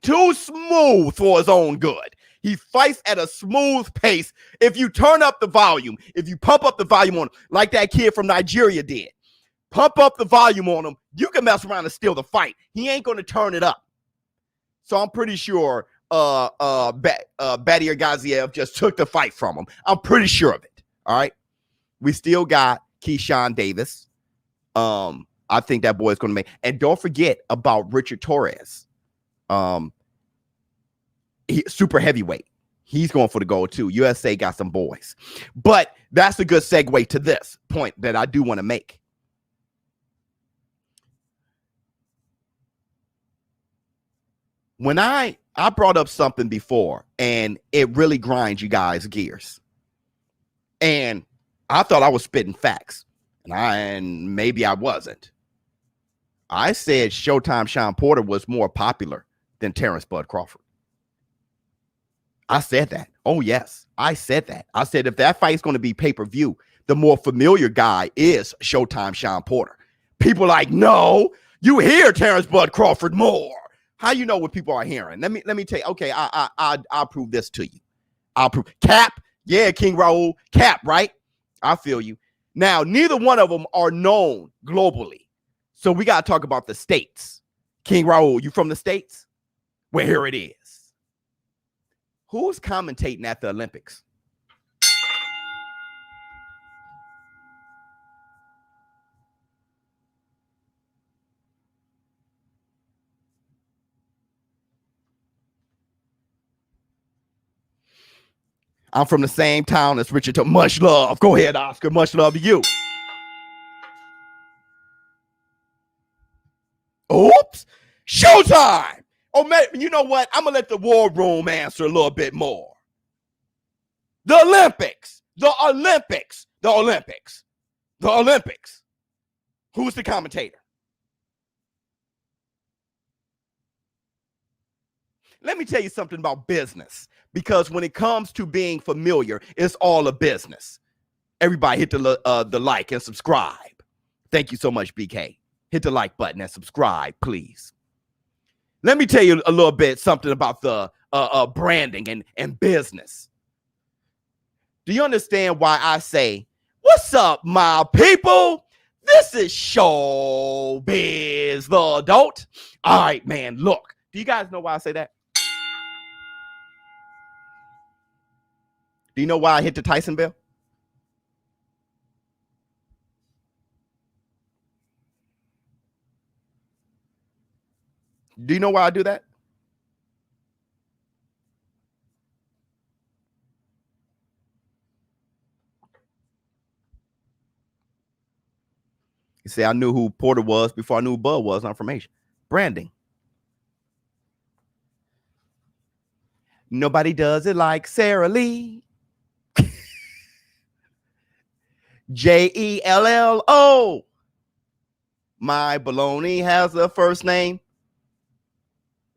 too smooth for his own good. He fights at a smooth pace. If you turn up the volume, if you pump up the volume on him, like that kid from Nigeria did, pump up the volume on him, you can mess around and steal the fight. He ain't going to turn it up. So I'm pretty sure Badir Gaziev just took the fight from him. I'm pretty sure of it. All right. We still got Keyshawn Davis. I think that boy is going to make. And don't forget about Richard Torres. Super heavyweight. He's going for the gold too. USA got some boys. But that's a good segue to this point that I do want to make. When I brought up something before, and it really grinds you guys' gears. And I thought I was spitting facts. And maybe I wasn't. I said Showtime Shawn Porter was more popular than Terrence Bud Crawford. I said that. Oh, yes. I said that. I said if that fight is going to be pay-per-view, the more familiar guy is Showtime Shawn Porter. People like, no, you hear Terrence Bud Crawford more. How you know what people are hearing? Let me tell you. Okay, I'll prove this to you. I'll prove. Cap, yeah, King Raul, Cap, right? I feel you. Now, neither one of them are known globally. So we got to talk about the states. King Raul, you from the states? Well, here it is. Who's commentating at the Olympics? I'm from the same town as Richard. Much love. Go ahead, Oscar. Much love to you. Oops. Showtime. Oh, man, you know what? I'm going to let the war room answer a little bit more. The Olympics. The Olympics. The Olympics. The Olympics. Who's the commentator? Let me tell you something about business, because when it comes to being familiar, it's all a business. Everybody hit the like and subscribe. Thank you so much, BK. Hit the like button and subscribe, please. Let me tell you a little bit something about the branding and business. Do you understand why I say, what's up, my people? This is ShowBizz, the adult. All right, man, look. Do you guys know why I say that? Do you know why I hit the Tyson bell? Do you know why I do that? You see, I knew who Porter was before I knew who Bud was. I'm from Asia. Branding. Nobody does it like Sarah Lee. Jello. My baloney has a first name.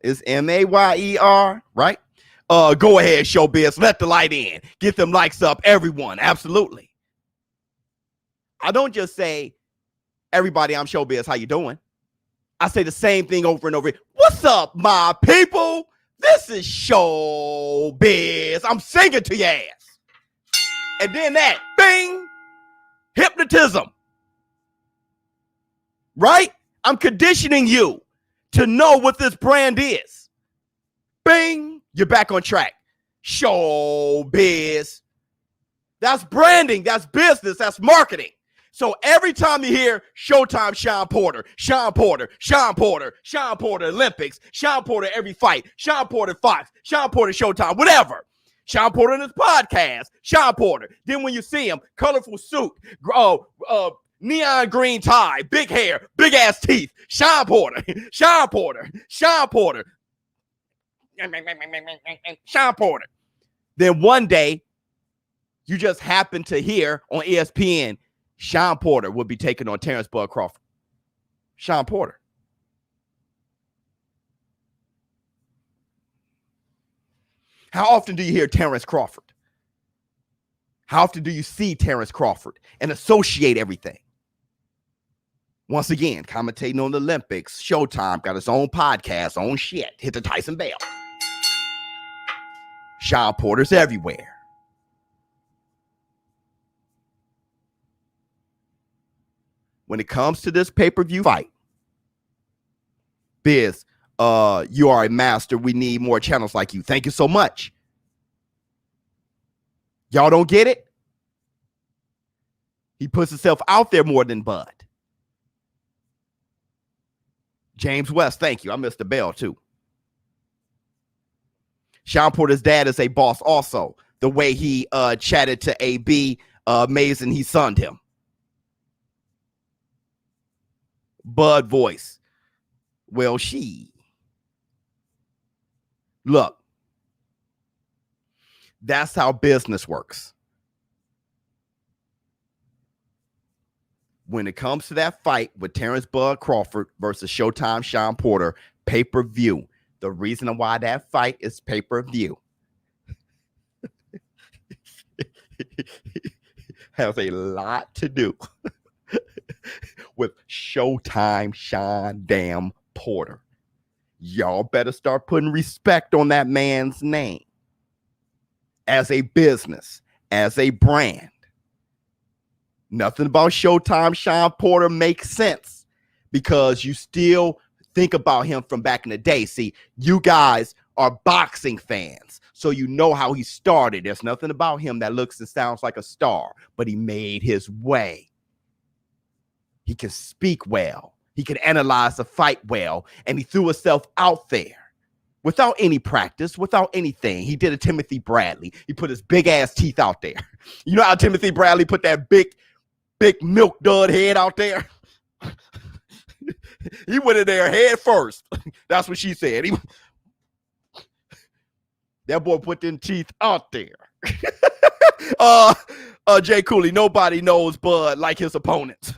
It's Mayer, right? Go ahead, ShowBizz. Let the light in. Get them likes up, everyone. Absolutely. I don't just say, everybody, I'm ShowBizz. How you doing? I say the same thing over and over. What's up, my people? This is ShowBizz. I'm singing to your ass. And then that, bing, hypnotism. Right? I'm conditioning you to know what this brand is. Bing, you're back on track. ShowBizz. That's branding. That's business. That's marketing. So every time you hear Showtime Shawn Porter, Shawn Porter, Shawn Porter, Shawn Porter Olympics, Shawn Porter every fight, Shawn Porter Fox, Shawn Porter Showtime, whatever. Shawn Porter in his podcast, Shawn Porter. Then when you see him, colorful suit, neon green tie, big hair, big ass teeth, Shawn Porter, Shawn Porter, Shawn Porter, Shawn Porter. Then one day, you just happen to hear on ESPN, Shawn Porter will be taking on Terrence Bud Crawford. Shawn Porter. How often do you hear Terrence Crawford? How often do you see Terrence Crawford and associate everything? Once again, commentating on the Olympics, Showtime got its own podcast, own shit. Hit the Tyson bell. Sean Porter's everywhere. When it comes to this pay-per-view fight, Biz, you are a master. We need more channels like you. Thank you so much. Y'all don't get it? He puts himself out there more than Bud. James West, thank you. I missed the bell too. Sean Porter's dad is a boss also. The way he chatted to AB, amazing, he sunned him. Bud voice. Well, look, that's how business works. When it comes to that fight with Terrence Bud Crawford versus Showtime Sean Porter, pay-per-view, the reason why that fight is pay-per-view has a lot to do with Showtime Sean damn Porter. Y'all better start putting respect on that man's name as a business, as a brand. Nothing about Showtime Sean Porter makes sense because you still think about him from back in the day. See, you guys are boxing fans, so you know how he started. There's nothing about him that looks and sounds like a star, but he made his way. He can speak well. He can analyze the fight well, and he threw himself out there without any practice, without anything. He did a Timothy Bradley. He put his big ass teeth out there. You know how Timothy Bradley put that big milk dud head out there? He went in there head first. That's what she said. That boy put them teeth out there. Jay Cooley, nobody knows Bud like his opponents.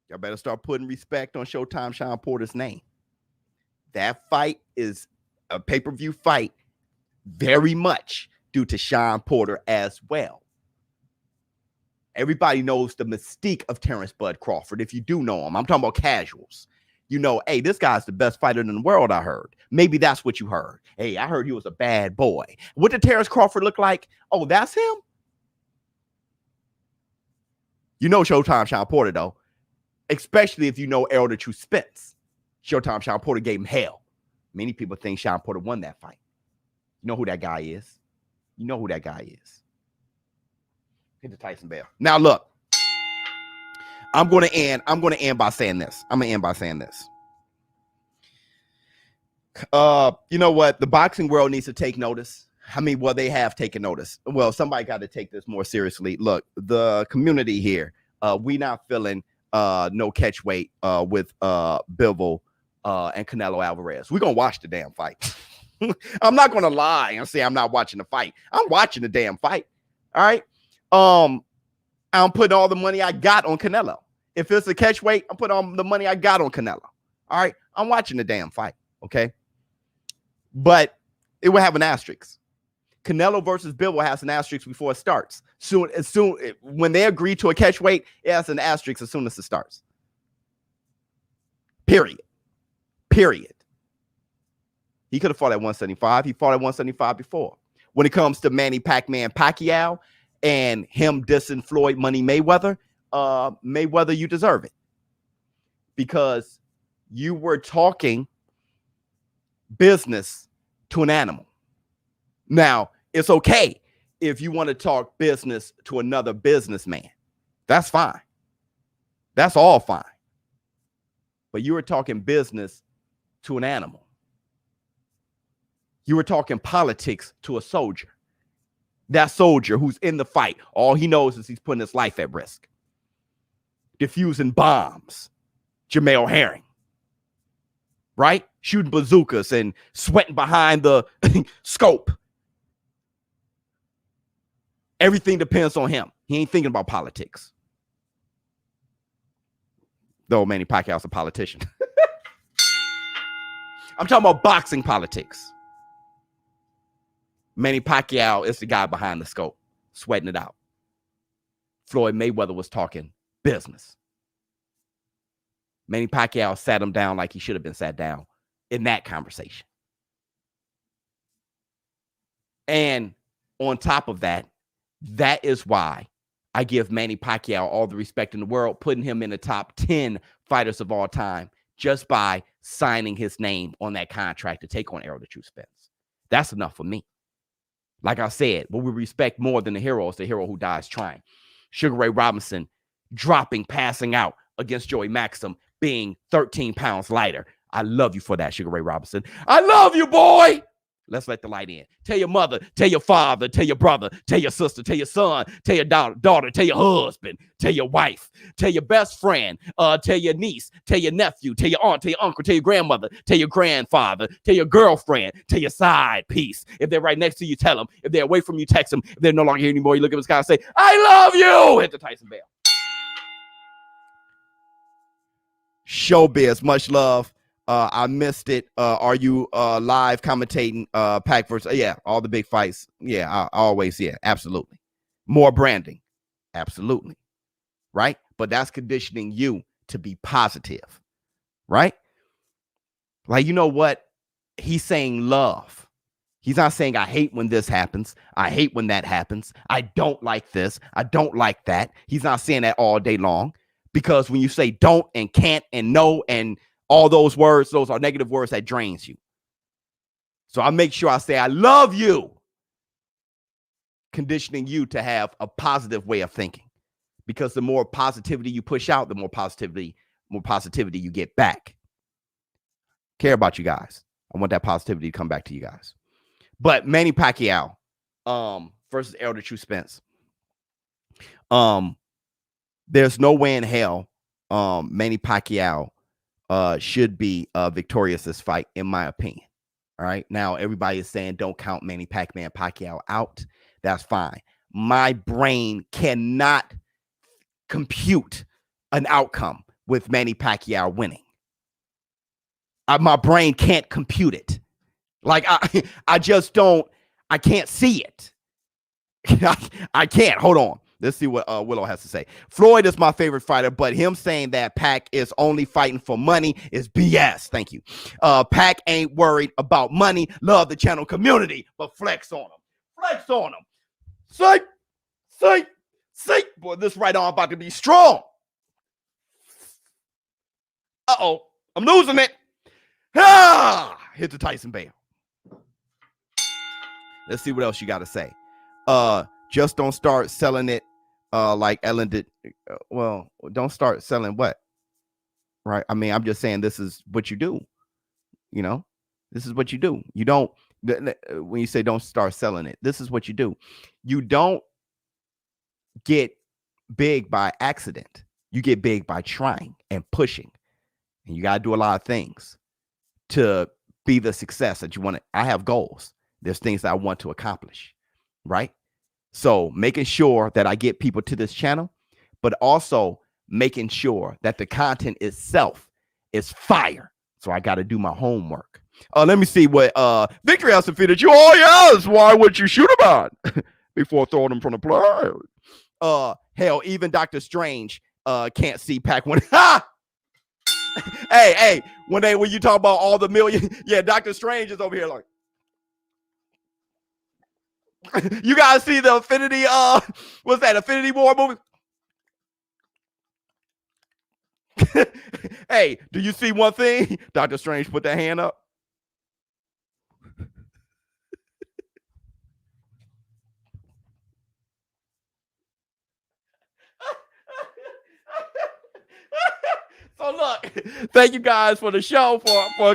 Y'all better start putting respect on Showtime Sean Porter's name. That fight is a pay-per-view fight very much due to Sean Porter as well. Everybody knows the mystique of Terrence Bud Crawford. If you do know him, I'm talking about casuals. You know, hey, this guy's the best fighter in the world, I heard. Maybe that's what you heard. Hey, I heard he was a bad boy. What did Terrence Crawford look like? Oh, that's him? You know Showtime Sean Porter, though. Especially if you know Errol the True Spence. Showtime Sean Porter gave him hell. Many people think Sean Porter won that fight. You know who that guy is. You know who that guy is. Hit the Tyson bell. Now look, I'm going to end by saying this. You know what? The boxing world needs to take notice. I mean, well, they have taken notice. Well, somebody got to take this more seriously. Look, the community here, we not feeling no catch weight with Bivol and Canelo Alvarez. We're going to watch the damn fight. I'm not going to lie and say I'm not watching the fight. I'm watching the damn fight. All right. I'm putting all the money I got on Canelo. If it's a catch weight, I'm putting all the money I got on Canelo. All right. I'm watching the damn fight. Okay. But it will have an asterisk. Canelo versus Bivol has an asterisk before it starts. When they agree to a catch weight, it has an asterisk as soon as it starts. Period. He could have fought at 175. He fought at 175 before. When it comes to Manny Pacquiao and him dissing Floyd Money Mayweather, Mayweather, you deserve it. Because you were talking business to an animal. Now, it's okay if you want to talk business to another businessman. That's fine. That's all fine. But you were talking business to an animal. You were talking politics to a soldier. That soldier who's in the fight, all he knows is he's putting his life at risk. Diffusing bombs. Jamel Herring. Right? Shooting bazookas and sweating behind the scope. Everything depends on him. He ain't thinking about politics. Though Manny Pacquiao's a politician. I'm talking about boxing politics. Manny Pacquiao is the guy behind the scope, sweating it out. Floyd Mayweather was talking business. Manny Pacquiao sat him down like he should have been sat down in that conversation. And on top of that, that is why I give Manny Pacquiao all the respect in the world, putting him in the top 10 fighters of all time just by signing his name on that contract to take on Errol the Truth Spence. That's enough for me. Like I said, what we respect more than the hero is the hero who dies trying. Sugar Ray Robinson dropping, passing out against Joey Maxim, being 13 pounds lighter. I love you for that, Sugar Ray Robinson. I love you, boy. Let's let the light in. Tell your mother, tell your father, tell your brother, tell your sister, tell your son, tell your daughter, tell your husband, tell your wife, tell your best friend, tell your niece, tell your nephew, tell your aunt, tell your uncle, tell your grandmother, tell your grandfather, tell your girlfriend, tell your side piece. If they're right next to you, tell them. If they're away from you, text them. If they're no longer here anymore, you look at the sky and say, I love you. Hit the Tyson bell. ShowBizz, much love. I missed it. Are you live commentating Pac versus? Yeah, all the big fights. Yeah, I always. Yeah, absolutely. More branding. Absolutely. Right? But that's conditioning you to be positive. Right? Like, you know what? He's saying love. He's not saying I hate when this happens. I hate when that happens. I don't like this. I don't like that. He's not saying that all day long. Because when you say don't and can't and no and all those words, those are negative words that drains you. So I make sure I say, I love you, conditioning you to have a positive way of thinking. Because the more positivity you push out, the more positivity you get back. Care about you guys. I want that positivity to come back to you guys. But Manny Pacquiao versus Errol the Truth Spence. There's no way in hell Manny Pacquiao should be victorious this fight, in my opinion. All right. Now, everybody is saying don't count Manny Pacquiao out. That's fine. My brain cannot compute an outcome with Manny Pacquiao winning. My brain can't compute it. Like, I just don't, I can't see it. I can't. Hold on. Let's see what Willow has to say. Floyd is my favorite fighter, but him saying that Pac is only fighting for money is BS. Thank you. Pac ain't worried about money. Love the channel community, but flex on him. Flex on him. Say. Boy, this right arm about to be strong. Uh-oh. I'm losing it. Hit the Tyson bell. Let's see what else you got to say. Just don't start selling it like Ellen did. Well, don't start selling what? Right? I mean, I'm just saying this is what you do. You know, this is what you do. You don't, when you say don't start selling it, this is what you do. You don't get big by accident. You get big by trying and pushing. And you got to do a lot of things to be the success that you want to. I have goals. There's things that I want to accomplish. Right? So making sure that I get people to this channel, but also making sure that the content itself is fire. So I got to do my homework. Let me see what Victory has defeated you. Oh, yes. Why would you shoot him on before throwing him from the plane? Hell, even Dr. Strange can't see Pac when. Hey, when you talk about all the million, yeah, Dr. Strange is over here like. You guys see the Infinity, what's that, Infinity War movie? Hey, do you see one thing? Dr. Strange put that hand up. So look, thank you guys for the show, for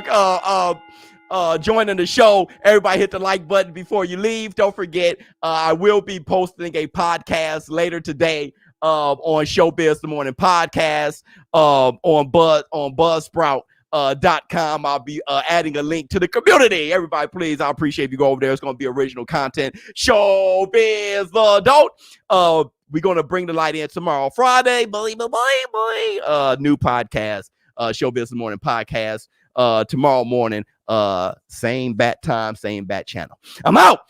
joining the show. Everybody hit the like button before you leave. Don't forget, I will be posting a podcast later today on ShowBizz the Morning Podcast on Buzzsprout.com. I'll be adding a link to the community. Everybody, please, I appreciate if you go over there. It's going to be original content. ShowBizz the Adult. We're going to bring the light in tomorrow, Friday. New podcast, ShowBizz the Morning Podcast. Tomorrow morning, same bat time, same bat channel. I'm out.